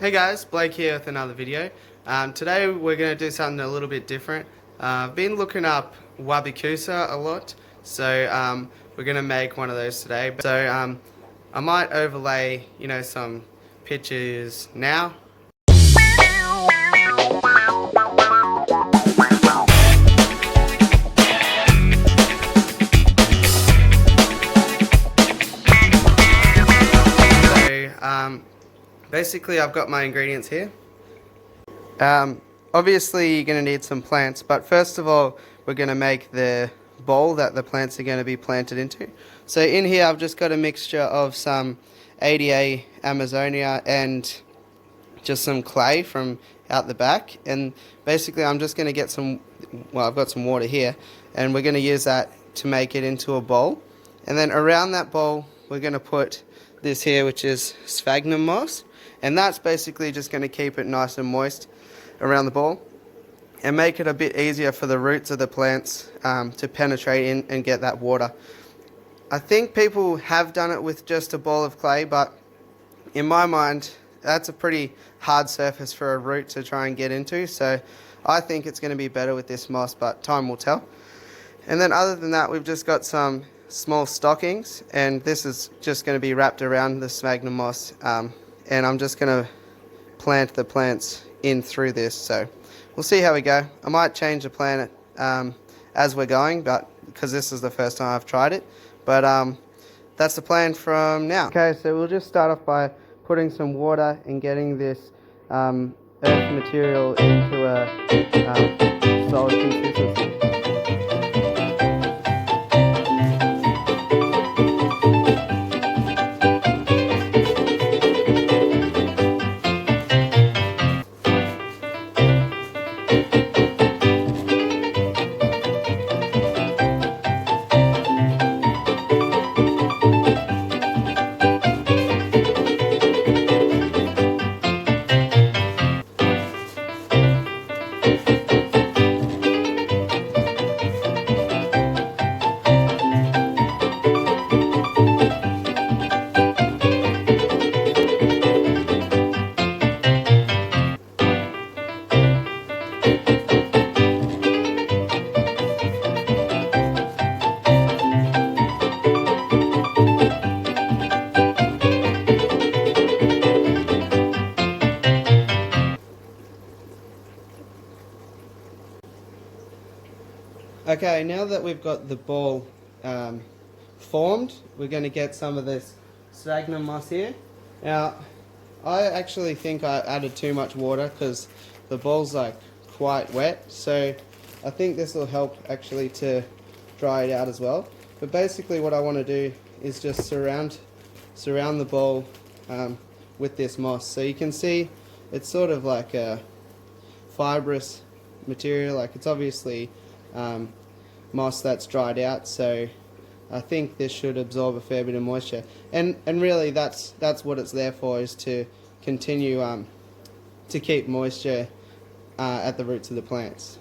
Hey guys, Blake here with another video. Today we're going to do something a little bit different. I've been looking up Wabi Kusa a lot, so we're going to make one of those today. So I might overlay, some pictures now. Basically I've got my ingredients here. Obviously you're going to need some plants, but first of all we're going to make the bowl that the plants are going to be planted into. So in here I've just got a mixture of some ADA Amazonia and just some clay from out the back, and basically I'm just going to get some, well, I've got some water here, and we're going to use that to make it into a bowl. And then around that bowl we're going to put this here, which is sphagnum moss, and that's basically just going to keep it nice and moist around the bowl and make it a bit easier for the roots of the plants to penetrate in and get that water. I think people have done it with just a ball of clay, but in my mind that's a pretty hard surface for a root to try and get into, so I think it's going to be better with this moss, but time will tell. And then other than that, we've just got some small stockings, and this is just going to be wrapped around the sphagnum moss, and I'm just going to plant the plants in through this, so we'll see how we go. I might change the plant as we're going, but because this is the first time I've tried it, but that's the plan from now. Okay, so we'll just start off by putting some water and getting this earth material into a solid consistency. Okay, now that we've got the ball formed, we're going to get some of this sphagnum moss here. Now, I actually think I added too much water because the ball's like quite wet, so I think this will help actually to dry it out as well. But basically what I want to do is just surround the bowl with this moss. So you can see it's sort of like a fibrous material, like it's obviously moss that's dried out, so I think this should absorb a fair bit of moisture, and really that's what it's there for, is to continue to keep moisture at the roots of the plants.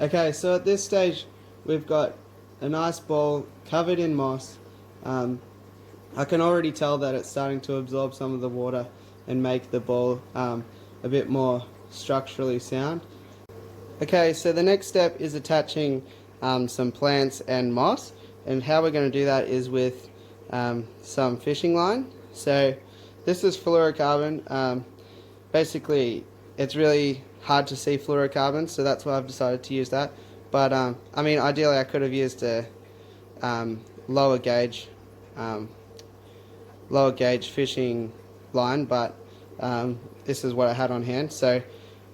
Okay, so at this stage we've got a nice ball covered in moss. I can already tell that it's starting to absorb some of the water and make the ball a bit more structurally sound. Okay, so the next step is attaching some plants and moss, and how we're going to do that is with some fishing line. So this is fluorocarbon. Basically it's really hard to see fluorocarbon, so that's why I've decided to use that. But I mean, ideally I could have used a lower gauge fishing line, but this is what I had on hand. So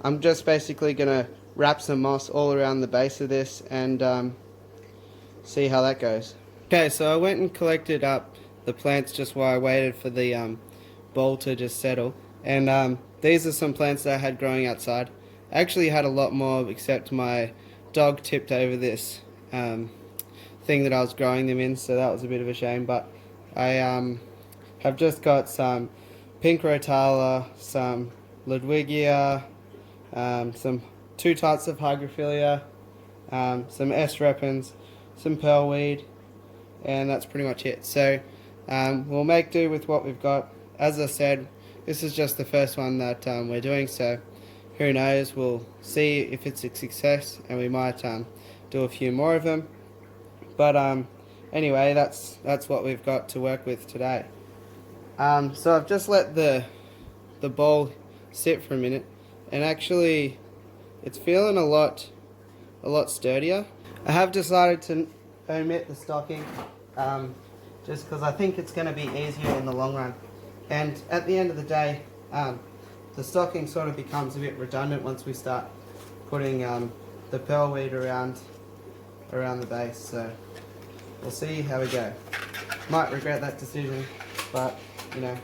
I'm just basically going to wrap some moss all around the base of this, and see how that goes. Okay, so I went and collected up the plants just while I waited for the bowl to just settle. And these are some plants that I had growing outside. I actually had a lot more, except my dog tipped over this thing that I was growing them in, so that was a bit of a shame. But I have just got some pink rotala, some Ludwigia, some 2 types of hygrophila, some S. repens, some pearlweed, and that's pretty much it. So we'll make do with what we've got. As I said, this is just the first one that we're doing, so who knows, we'll see if it's a success, and we might do a few more of them. But anyway, that's what we've got to work with today. So I've just let the bowl sit for a minute, and actually it's feeling a lot sturdier. I have decided to omit the stocking just because I think it's going to be easier in the long run. And at the end of the day, the stocking sort of becomes a bit redundant once we start putting the pearlweed around the base. So we'll see how we go. Might regret that decision, but you know,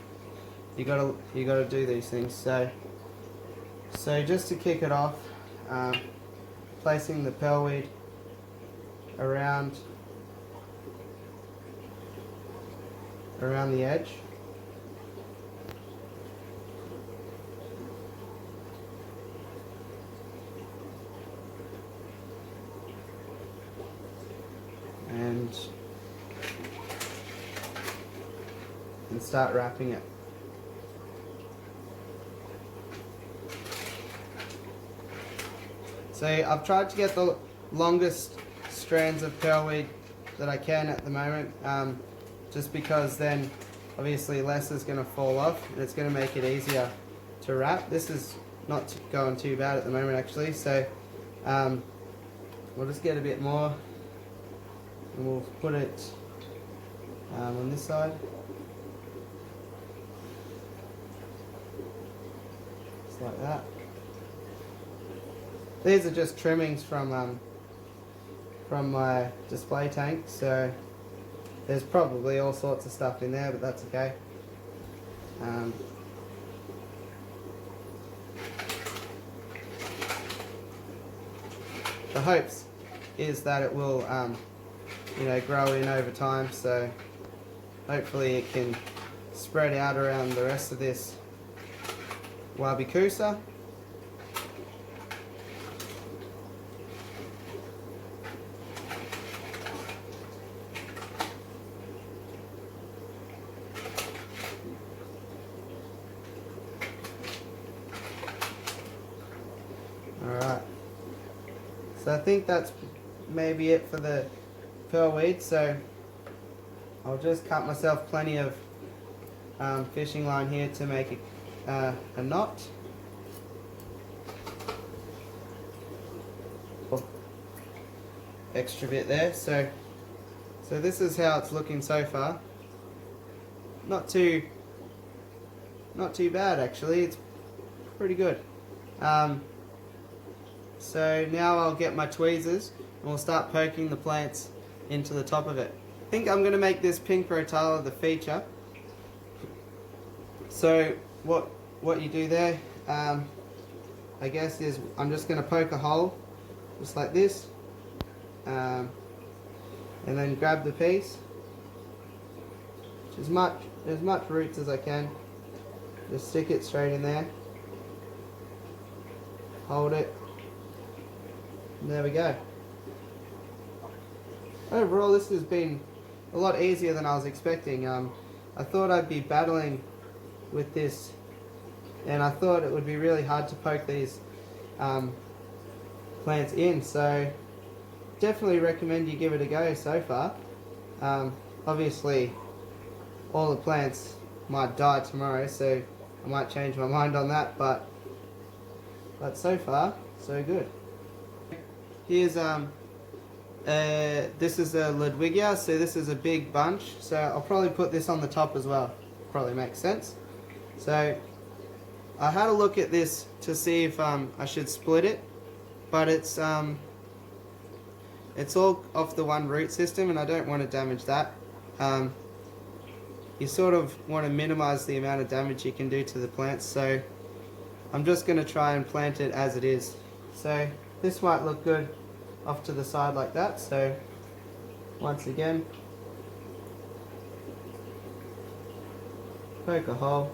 you gotta do these things. So just to kick it off, placing the pearlweed around the edge. And start wrapping it. So I've tried to get the longest strands of pearlweed that I can at the moment, just because then obviously less is going to fall off and it's going to make it easier to wrap. This is not going too bad at the moment actually, so we'll just get a bit more and we'll put it on this side. Just like that. These are just trimmings from my display tank, so there's probably all sorts of stuff in there, but that's okay. The hopes is that it will you know, grow in over time, so hopefully it can spread out around the rest of this Wabi Kusa. Alright, so I think that's maybe it for the pearlweed, so I'll just cut myself plenty of fishing line here to make a knot. Extra bit there, so this is how it's looking so far. Not too bad actually, it's pretty good. So now I'll get my tweezers and we'll start poking the plants into the top of it. I think I'm going to make this pink rotala the feature. So what you do there, I guess, is I'm just going to poke a hole just like this, and then grab the piece, as much roots as I can. Just stick it straight in there, hold it, and there we go. Overall, this has been a lot easier than I was expecting. I thought I'd be battling with this, and I thought it would be really hard to poke these plants in, so definitely recommend you give it a go so far. Obviously all the plants might die tomorrow, so I might change my mind on that, but so far so good. Here's this is a Ludwigia, so this is a big bunch, so I'll probably put this on the top as well. Probably makes sense. So I had a look at this to see if I should split it, but it's it's all off the one root system and I don't want to damage that. You sort of want to minimize the amount of damage you can do to the plants, so I'm just going to try and plant it as it is. So this might look good off to the side like that, so once again, poke a hole,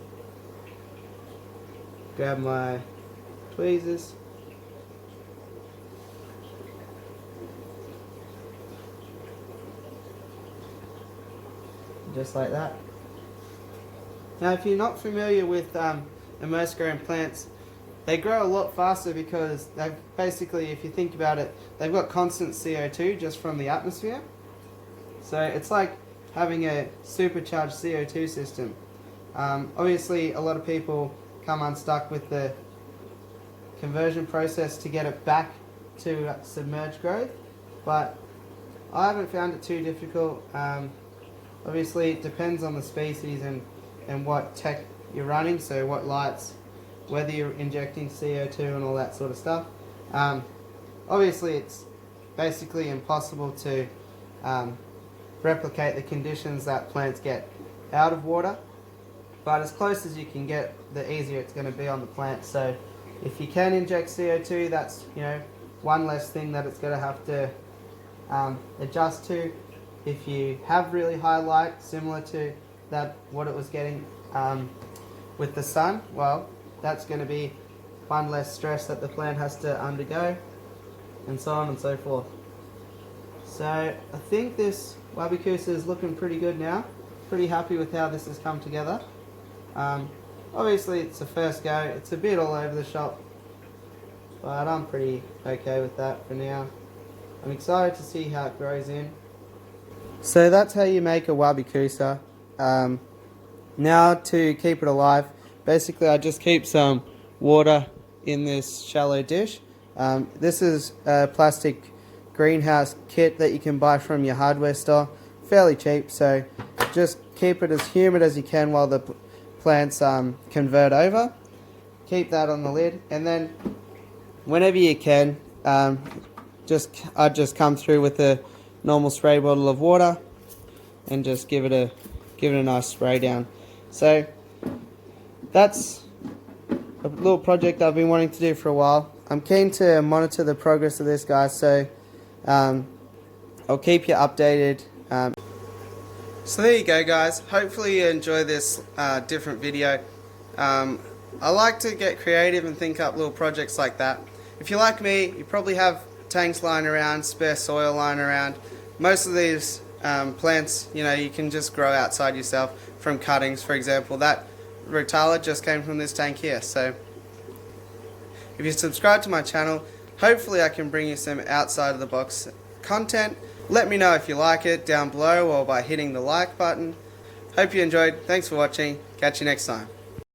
grab my tweezers, just like that. Now if you're not familiar with immersed growing plants, they grow a lot faster because they've basically, if you think about it, they've got constant CO2 just from the atmosphere. So it's like having a supercharged CO2 system. Obviously a lot of people come unstuck with the conversion process to get it back to submerged growth, but I haven't found it too difficult. Obviously it depends on the species and what tech you're running, so what lights, whether you're injecting CO2 and all that sort of stuff. Obviously it's basically impossible to replicate the conditions that plants get out of water, but as close as you can get, the easier it's going to be on the plant. So if you can inject CO2, that's, you know, one less thing that it's going to have to adjust to. If you have really high light, similar to that what it was getting with the sun, well, that's going to be one less stress that the plant has to undergo, and so on and so forth. So I think this Wabi Kusa is looking pretty good now. Pretty happy with how this has come together. Obviously it's the first go, it's a bit all over the shop, but I'm pretty okay with that for now. I'm excited to see how it grows in. So that's how you make a Wabi Kusa. Now to keep it alive, basically I just keep some water in this shallow dish. This is a plastic greenhouse kit that you can buy from your hardware store, fairly cheap, so just keep it as humid as you can while the plants convert over. Keep that on the lid, and then whenever you can, I just come through with a normal spray bottle of water and just give it a nice spray down. So that's a little project I've been wanting to do for a while. I'm keen to monitor the progress of this, guys, so I'll keep you updated. So there you go, guys. Hopefully you enjoy this different video. I like to get creative and think up little projects like that. If you're like me, you probably have tanks lying around, spare soil lying around. Most of these plants, you know, you can just grow outside yourself from cuttings, for example. That rotala just came from this tank here. So if you subscribe to my channel, hopefully I can bring you some outside of the box content. Let me know if you like it down below or by hitting the like button. Hope you enjoyed. Thanks for watching. Catch you next time.